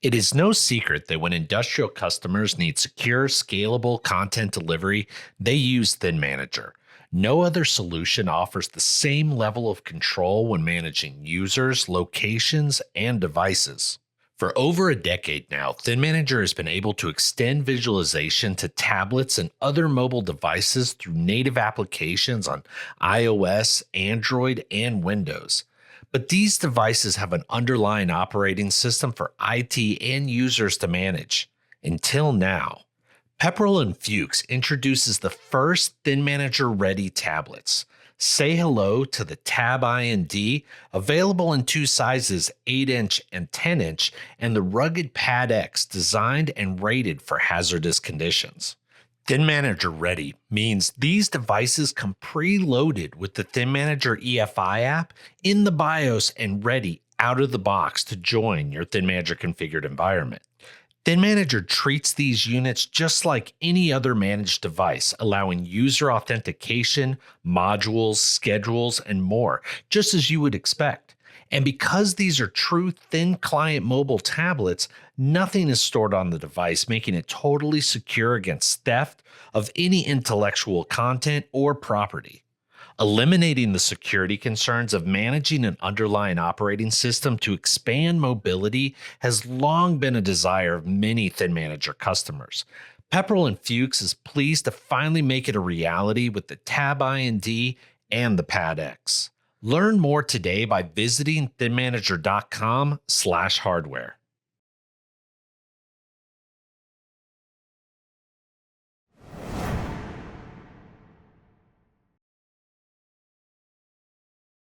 It is no secret that when industrial customers need secure, scalable content delivery, they use ThinManager. No other solution offers the same level of control when managing users, locations, and devices. For over a decade now, ThinManager has been able to extend visualization to tablets and other mobile devices through native applications on iOS, Android, and Windows. But these devices have an underlying operating system for IT and users to manage. Until now, Pepperl+Fuchs introduces the first ThinManager-Ready tablets. Say hello to the Tab IND, available in two sizes, 8-inch and 10-inch, and the rugged Pad X, designed and rated for hazardous conditions. ThinManager-Ready means these devices come preloaded with the ThinManager EFI app in the BIOS and ready out of the box to join your ThinManager configured environment. ThinManager treats these units just like any other managed device, allowing user authentication, modules, schedules, and more, just as you would expect. And because these are true thin client mobile tablets, nothing is stored on the device, making it totally secure against theft of any intellectual content or property. Eliminating the security concerns of managing an underlying operating system to expand mobility has long been a desire of many ThinManager customers. Pepperl+Fuchs is pleased to finally make it a reality with the Tab IND and the Pad X. Learn more today by visiting thinmanager.com/hardware.